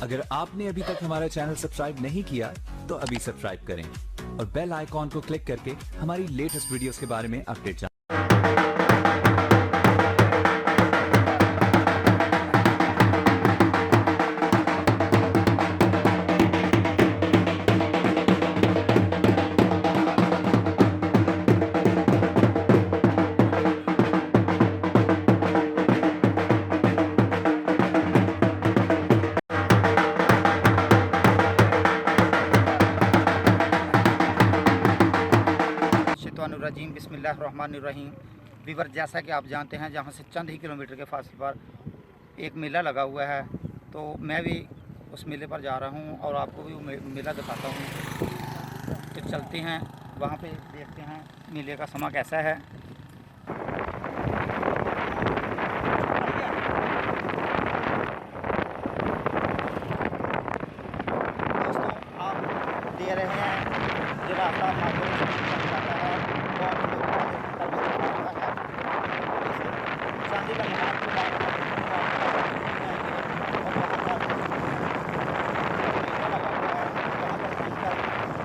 अगर आपने अभी तक हमारा चैनल सब्सक्राइब नहीं किया तो अभी सब्सक्राइब करें और बेल आइकॉन को क्लिक करके हमारी लेटेस्ट वीडियोस के बारे में अपडेट जानें। रजीम बिस्मिल्लाहिर्रहमानिर्रहीम। वीवर, जैसा कि आप जानते हैं, जहाँ से चंद ही किलोमीटर के फासले पर एक मेला लगा हुआ है, तो मैं भी उस मेले पर जा रहा हूँ और आपको भी वो मेला दिखाता हूँ। तो चलते हैं वहाँ पे, देखते हैं मेले का समा कैसा है। दोस्तों, आप दे रहे हैं जो रास्ता चांदी का मैदान के बाद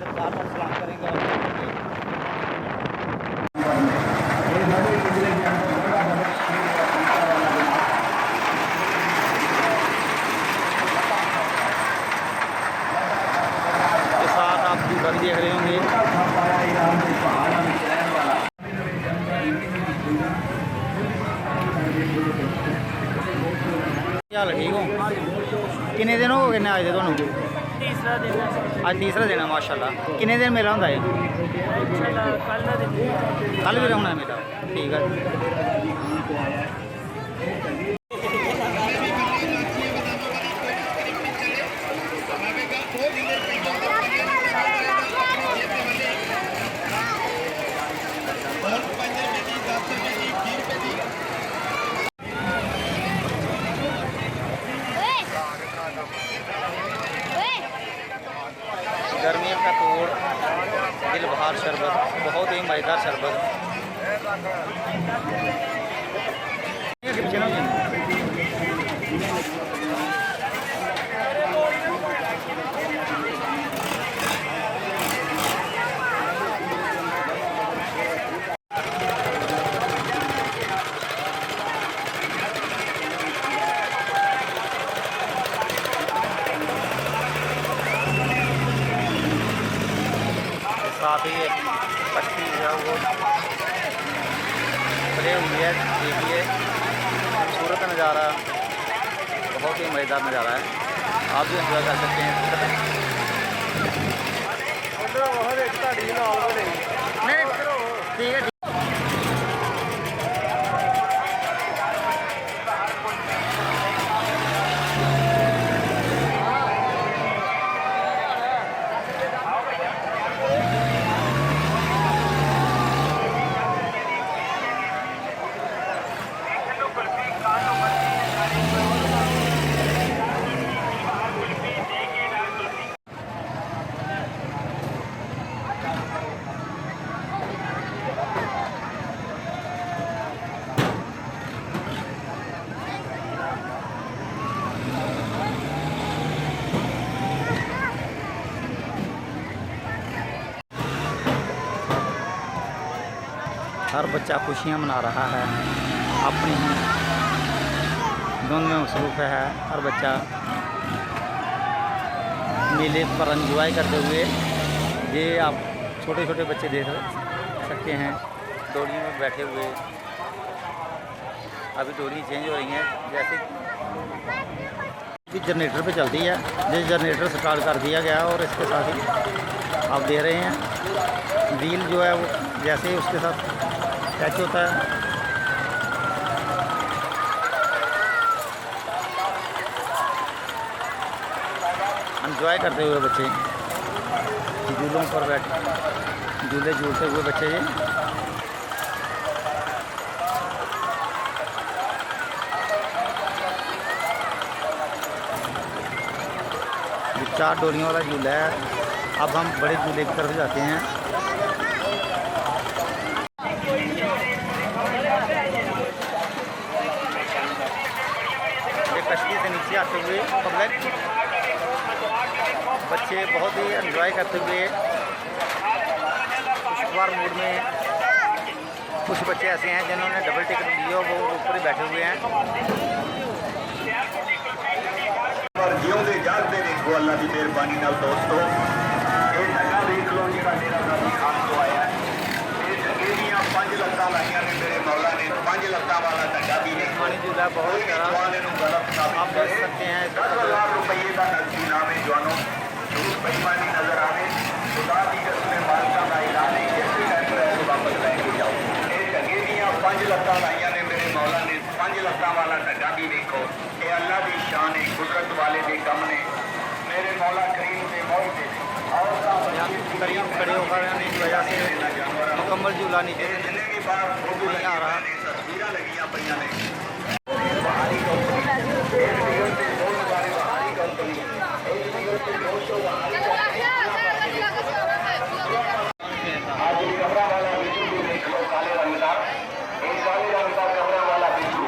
दरबार पर सलाम करेंगे। के साथ आप दूर देख रहे होंगे। चल ठीक हो। किन्ने दिन हो गए ने आए थे तुहानू? तीसरा दिन है। आज तीसरा दिन है माशाल्लाह। किन्ने दिन मेला होंदा है? कल भी रौना है मेला? ठीक है। गर्मियों का तोड़ दिल बहार शरबत, बहुत ही मज़ेदार शरबत। साथ ही एक पट्टी है वो बने हुई है। देखिए खूबसूरत नज़ारा, बहुत ही मज़ेदार नज़ारा है, आप भी इंजॉय कर सकते हैं। नहीं ठीक है। हर बच्चा खुशियाँ मना रहा है, अपनी धुन में मसरूफ़ है। हर बच्चा मेले पर एंजॉय करते हुए, ये आप छोटे छोटे बच्चे देख सकते हैं डोलियों में बैठे हुए। अभी डोली चेंज हो रही हैं, जैसे कि जनरेटर पे चलती है। ये जनरेटर स्टार्ट कर दिया गया और इसके साथ ही आप दे रहे हैं व्हील जो है वो जैसे ही उसके साथ टच होता है, एंजॉय करते हुए बच्चे झूलों पर बैठ झूले झूलते हुए बच्चे ये। चार डोरियों वाला झूला है। अब हम बड़े झूले की तरफ जाते हैं। ये कश्ती से नीचे आते हुए पब्लिक बच्चे बहुत ही एंजॉय करते हुए खुशगवार मूड में। कुछ बच्चे ऐसे हैं जिन्होंने डबल टिकट लिया, वो ऊपर ही बैठे हुए हैं। पर जिउंदे जागदे देखो अल्लाह की मेहरबानी नाल दोस्तों, ये जगह देख लो जिहड़ा डेरा गाजी खान तो आया है। ये जगह दियां 5 लत्तां लाइयां ने मेरे मौला ने, 5 लत्तां वाला जगह भी नहीं। पानी झूला बहुत प्यारा आप देख सकते हैं। 10,000 रुपये का नकदी नाम है जवानों, झूठ बेईमानी नजर आवे, खुदा की कसम मालिका का ऐलान है, जिस टाइम पर ऐसे वापस लेके जाओ। ये जगह दियां 5 लत्तां लाइयां ने मेरे मौला ने, 5 लत्तां वाला जगह भी देखो। ये अल्लाह की शान है, कुदरत वाले दे कम ने मेरे मौला करीम से मौज दे और करीब खड़े होकर इस वजह से मुकम्मल झूला नीचे जितने भी बार फोटो नहीं आ रहा। तस्वीर लगियां पईयां ने बाहरी कंपनी एक टिकट से 2 बारे बाहरी कंपनी एक टिकट से 200 बाहरी आज कमरा वाला बिजू भी देख लो काले रंग का, एक काले रंग का कमरा वाला बिजू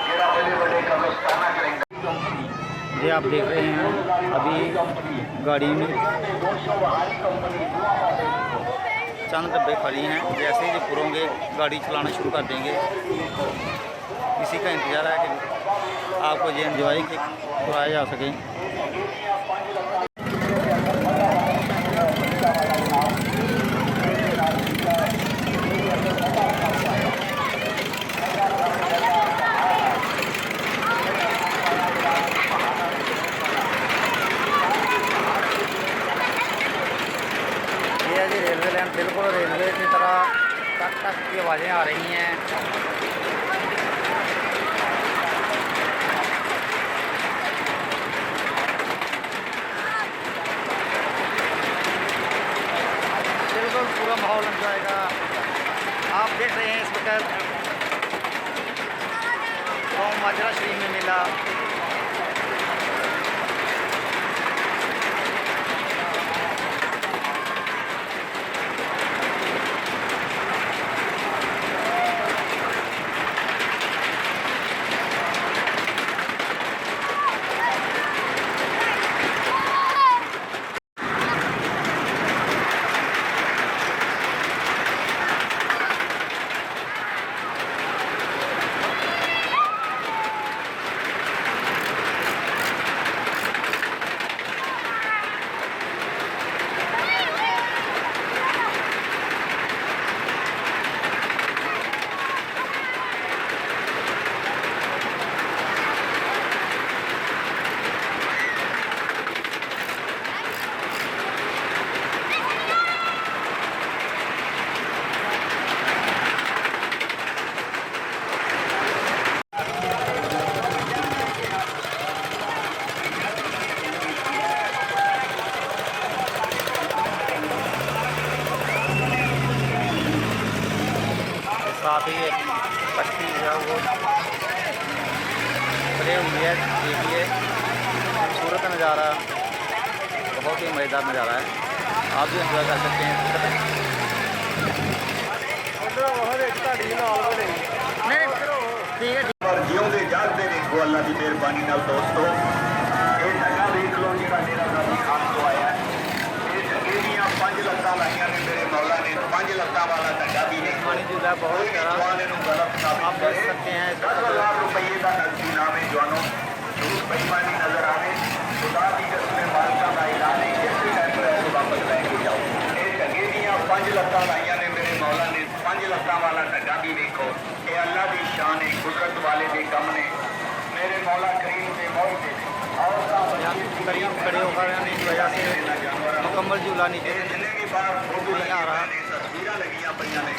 जेड़ा बड़े बड़े कब्रिस्ताना करेंगे। ये आप देख रहे हैं अभी गाड़ी में चंद डब्बे खाली हैं। जैसे ही पुरोंगे गाड़ी चलाना शुरू कर देंगे। इसी का इंतज़ार है कि आपको ये एंजॉय कराया जा सके। रेलवे लाइन बिल्कुल रेलवे की तरह टक टक की आवाज़ें आ रही हैं। बिल्कुल पूरा माहौल बन जाएगा। आप देख रहे हैं इस वक्त माजरा शरीफ में मेला। साथ ही एक पट्टी है वो बने हुई है। देखिए खूबसूरत नज़ारा, बहुत ही मज़ेदार नज़ारा है। आप भी एंजॉय कर सकते हैं। नहीं ठीक है। पर जिउंदे जागदे देखो अल्लाह की मेहरबानी नाल दोस्तों, ये जगह देख लो जिहड़ा डेरा गाजी खान तो आया है। ये जगह दियां 5 लत्तां लाइयां ने मेरे मौला ने, 5 लत्तां वाला जगह भी नहीं। पानी झूला बहुत प्यारा आप देख सकते हैं। 10,000 रुपये का नकदी नाम है जवानों, झूठ बेईमानी नजर आवे, खुदा की कसम मालिका का ऐलान है, जिस टाइम पर ऐसे वापस लेके जाओ। ये जगह दियां 5 लत्तां लाइयां ने मेरे मौला ने, 5 लत्तां वाला जगह भी देखो। ये अल्लाह की शान है, कुदरत वाले दे कम ने मेरे मौला करीम से मौज दे और करीब खड़े होकर इस वजह से मुकम्मल झूला नीचे जितने भी बार फोटो नहीं आ रहा। तस्वीर लगियां पईयां ने